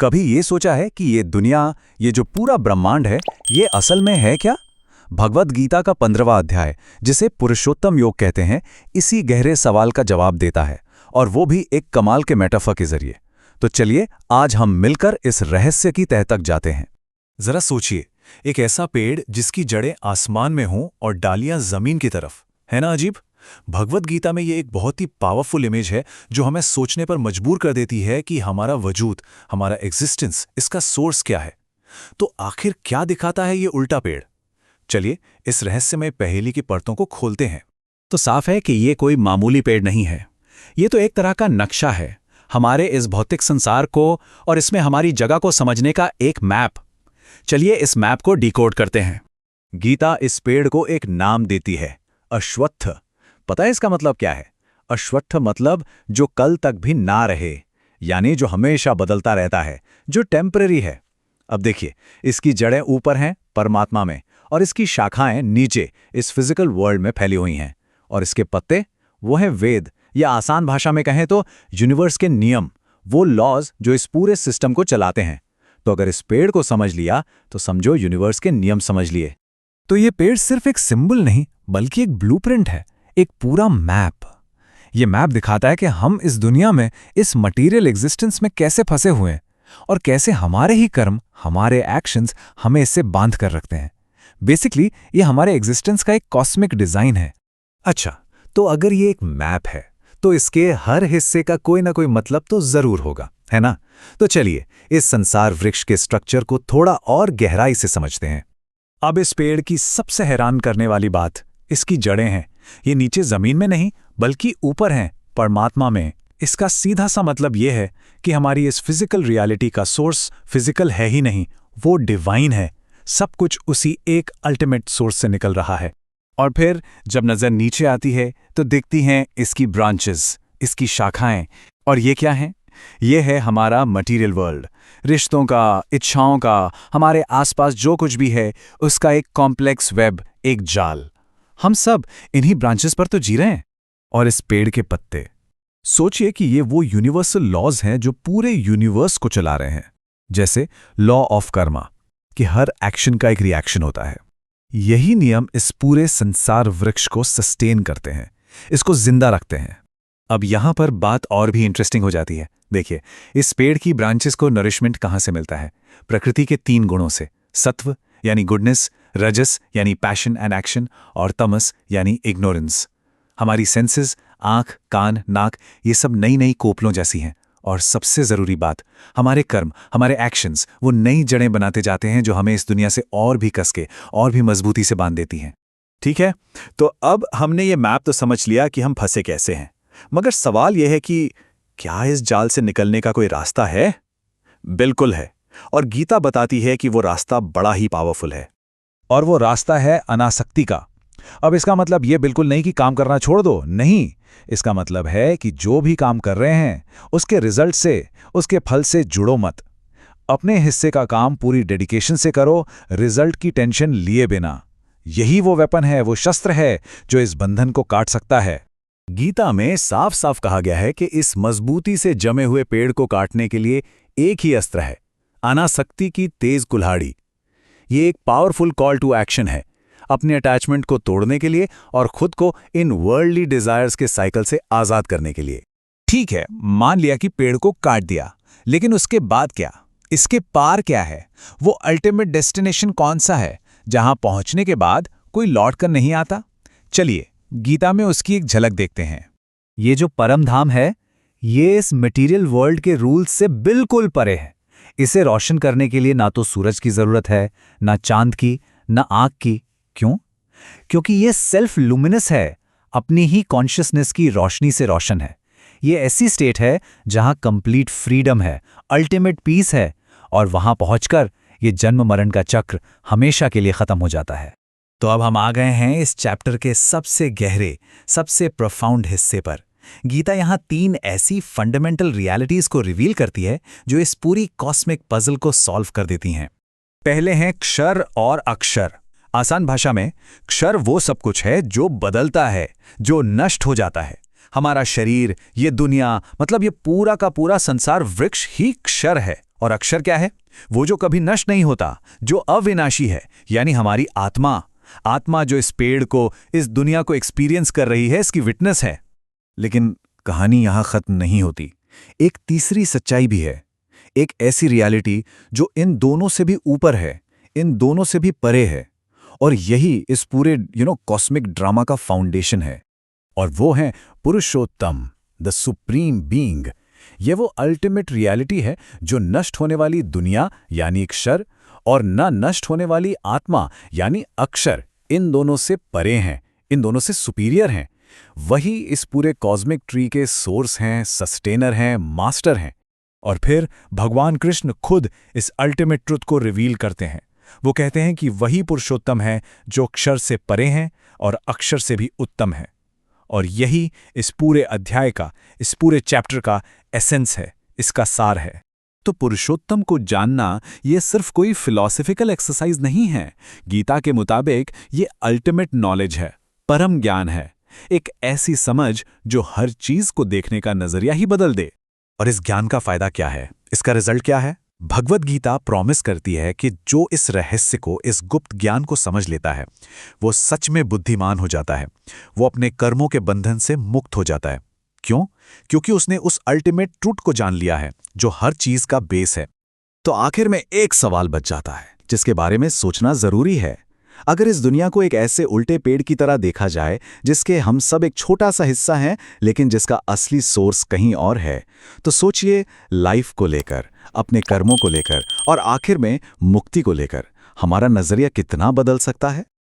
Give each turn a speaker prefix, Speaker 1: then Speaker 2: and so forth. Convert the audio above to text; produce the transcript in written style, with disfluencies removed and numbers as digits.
Speaker 1: कभी ये सोचा है कि ये दुनिया, ये जो पूरा ब्रह्मांड है, ये असल में है क्या? भगवद गीता का 15वां अध्याय, जिसे पुरुषोत्तम योग कहते हैं, इसी गहरे सवाल का जवाब देता है, और वो भी एक कमाल के मेटाफर के जरिए। तो चलिए आज हम मिलकर इस रहस्य की तह तक जाते हैं।
Speaker 2: जरा सोचिए, एक ऐसा पेड़ जिसकी जड़ें आसमान में हों और डालियां जमीन की तरफ, है ना अजीब? भगवद गीता में ये एक बहुत ही पावरफुल इमेज है जो हमें सोचने पर मजबूर कर देती है कि हमारा वजूद, हमारा एग्जिस्टेंस, इसका सोर्स क्या है। तो आखिर क्या दिखाता है ये उल्टा पेड़? चलिए इस रहस्यमय पहेली की परतों को खोलते हैं।
Speaker 1: तो साफ है कि ये कोई मामूली पेड़ नहीं है। ये तो एक तरह का नक्शा है, हमारे इस भौतिक संसार को और इसमें हमारी जगह को समझने का एक मैप। चलिए इस मैप को डिकोड करते हैं।
Speaker 2: गीता इस पेड़ को एक नाम देती है, अश्वत्थ। पता है इसका मतलब क्या है? अश्वत्थ मतलब जो कल तक भी ना रहे, यानी जो हमेशा बदलता रहता है, जो टेम्परेरी है। अब देखिए, इसकी जड़ें ऊपर हैं परमात्मा में, और इसकी शाखाएं नीचे इस फिजिकल वर्ल्ड में फैली हुई हैं। और इसके पत्ते, वो हैं वेद, या आसान भाषा में कहें तो यूनिवर्स के नियम, वो लॉज जो इस पूरे सिस्टम को चलाते हैं। तो अगर इस पेड़ को समझ लिया तो समझो यूनिवर्स के नियम समझ लिए।
Speaker 1: तो ये पेड़ सिर्फ एक सिंबल नहीं, बल्कि एक ब्लूप्रिंट है, एक पूरा मैप। ये मैप दिखाता है कि हम इस दुनिया में, इस मटेरियल एग्जिस्टेंस में कैसे फंसे हुए हैं, और कैसे हमारे ही कर्म, हमारे एक्शंस हमें इससे बांध कर रखते हैं। बेसिकली ये हमारे एग्जिस्टेंस का एक कॉस्मिक डिजाइन है।
Speaker 2: अच्छा, तो अगर ये एक मैप है तो इसके हर हिस्से का कोई ना कोई मतलब तो जरूर होगा, है ना? तो चलिए इस संसार वृक्ष के स्ट्रक्चर को थोड़ा और गहराई से समझते हैं। अब इस पेड़ की सबसे हैरान करने वाली बात इसकी जड़ें हैं। ये नीचे जमीन में नहीं, बल्कि ऊपर हैं, परमात्मा में। इसका सीधा सा मतलब यह है कि हमारी इस फिजिकल रियलिटी का सोर्स फिजिकल है ही नहीं, वो डिवाइन है। सब कुछ उसी एक अल्टीमेट सोर्स से निकल रहा है। और फिर जब नजर नीचे आती है तो दिखती हैं इसकी ब्रांचेस, इसकी शाखाएं। और ये क्या है? ये है हमारा मटेरियल वर्ल्ड, रिश्तों का, इच्छाओं का, हमारे आसपास जो कुछ भी है उसका एक कॉम्प्लेक्स वेब, एक जाल। हम सब इन्हीं ब्रांचेस पर तो जी रहे हैं। और इस पेड़ के पत्ते, सोचिए कि ये वो यूनिवर्सल लॉज हैं जो पूरे यूनिवर्स को चला रहे हैं। जैसे लॉ ऑफ कर्मा, कि हर एक्शन का एक रिएक्शन होता है। यही नियम इस पूरे संसार वृक्ष को सस्टेन करते हैं, इसको जिंदा रखते हैं। अब यहां पर बात और भी इंटरेस्टिंग हो जाती है। देखिए, इस पेड़ की ब्रांचेस को नरिशमेंट कहां से मिलता है? प्रकृति के 3 गुणों से, सत्व यानी गुडनेस, रजस यानी पैशन एंड एक्शन, और तमस यानी इग्नोरेंस। हमारी सेंसेस, आंख, कान, नाक, ये सब नई नई कोपलों जैसी हैं। और सबसे जरूरी बात, हमारे कर्म, हमारे एक्शंस, वो नई जड़ें बनाते जाते हैं जो हमें इस दुनिया से और भी कसके, और भी मजबूती से बांध देती हैं। ठीक है, तो अब हमने ये मैप तो समझ लिया कि हम फंसे कैसे हैं, मगर सवाल यह है कि क्या इस जाल से निकलने का कोई रास्ता है? बिल्कुल है, और गीता बताती है कि वो रास्ता बड़ा ही पावरफुल है।
Speaker 1: और वो रास्ता है अनासक्ति का। अब इसका मतलब ये बिल्कुल नहीं कि काम करना छोड़ दो, नहीं। इसका मतलब है कि जो भी काम कर रहे हैं उसके रिजल्ट से, उसके फल से जुड़ो मत। अपने हिस्से का काम पूरी डेडिकेशन से करो, रिजल्ट की टेंशन लिए बिना। यही वो वेपन है, वो शस्त्र है जो इस बंधन को काट सकता है।
Speaker 2: गीता में साफ साफ कहा गया है कि इस मजबूती से जमे हुए पेड़ को काटने के लिए एक ही अस्त्र है, अनासक्ति की तेज कुल्हाड़ी। ये एक पावरफुल कॉल टू एक्शन है, अपने अटैचमेंट को तोड़ने के लिए और खुद को इन वर्ल्डली डिजायर्स के साइकिल से आजाद करने के लिए।
Speaker 1: ठीक है, मान लिया कि पेड़ को काट दिया, लेकिन उसके बाद क्या? इसके पार क्या है? वो अल्टीमेट डेस्टिनेशन कौन सा है जहां पहुंचने के बाद कोई लौट कर नहीं आता? चलिए गीता में उसकी एक झलक देखते हैं।
Speaker 2: ये जो परम धाम है, ये इस मटेरियल वर्ल्ड के रूल्स से बिल्कुल परे है। इसे रोशन करने के लिए ना तो सूरज की जरूरत है, ना चांद की, ना आंख की। क्यों? क्योंकि ये सेल्फ लुमिनस है, अपनी ही कॉन्शियसनेस की रोशनी से रोशन है। ये ऐसी स्टेट है जहां कंप्लीट फ्रीडम है, अल्टीमेट पीस है, और वहां पहुंचकर ये जन्म मरण का चक्र हमेशा के लिए खत्म हो जाता है। तो अब हम आ गए हैं इस चैप्टर के सबसे गहरे, सबसे प्रोफाउंड हिस्से पर। गीता यहां 3 ऐसी फंडामेंटल रियलिटीज को रिवील करती है जो इस पूरी कॉस्मिक पजल को सॉल्व कर देती हैं।
Speaker 1: पहले हैं क्षर और अक्षर। आसान भाषा में क्षर वो सब कुछ है जो बदलता है, जो नष्ट हो जाता है। हमारा शरीर, ये दुनिया, मतलब ये पूरा का पूरा संसार वृक्ष ही क्षर है। और अक्षर क्या है? वो जो कभी नष्ट नहीं होता, जो अविनाशी है, यानी हमारी आत्मा। आत्मा जो इस पेड़ को, इस दुनिया को एक्सपीरियंस कर रही है, इसकी विटनेस है।
Speaker 2: लेकिन कहानी यहां खत्म नहीं होती। एक तीसरी सच्चाई भी है, एक ऐसी रियलिटी जो इन दोनों से भी ऊपर है, इन दोनों से भी परे है, और यही इस पूरे कॉस्मिक ड्रामा का फाउंडेशन है।
Speaker 1: और वो है पुरुषोत्तम, द सुप्रीम बीइंग। ये वो अल्टीमेट रियलिटी है जो नष्ट होने वाली दुनिया यानी अक्षर और न नष्ट होने वाली आत्मा यानी अक्षर, इन दोनों से परे हैं, इन दोनों से सुपीरियर हैं। वही इस पूरे कॉस्मिक ट्री के सोर्स हैं, सस्टेनर हैं, मास्टर हैं। और फिर भगवान कृष्ण खुद इस अल्टीमेट ट्रुथ को रिवील करते हैं। वो कहते हैं कि वही पुरुषोत्तम है जो अक्षर से परे हैं और अक्षर से भी उत्तम है। और यही इस पूरे अध्याय का, इस पूरे चैप्टर का एसेंस है, इसका सार है। तो पुरुषोत्तम को जानना ये सिर्फ कोई फिलॉसफिकल एक्सरसाइज नहीं है। गीता के मुताबिक ये अल्टीमेट नॉलेज है, परम ज्ञान है, एक ऐसी समझ जो हर चीज को देखने का नजरिया ही बदल दे। और इस ज्ञान का फायदा क्या है? इसका रिजल्ट क्या है? भगवद गीता प्रॉमिस करती है कि जो इस रहस्य को, इस गुप्त ज्ञान को समझ लेता है, वो सच में बुद्धिमान हो जाता है। वो अपने कर्मों के बंधन से मुक्त हो जाता है। क्यों? क्योंकि उसने उस अल्टीमेट ट्रूथ को जान लिया है जो हर चीज का बेस है। तो आखिर में एक सवाल बच जाता है जिसके बारे में सोचना जरूरी है। अगर इस दुनिया को एक ऐसे उल्टे पेड़ की तरह देखा जाए जिसके हम सब एक छोटा सा हिस्सा हैं, लेकिन जिसका असली सोर्स कहीं और है, तो सोचिए लाइफ को लेकर, अपने कर्मों को लेकर और आखिर में मुक्ति को लेकर हमारा नजरिया कितना बदल सकता है।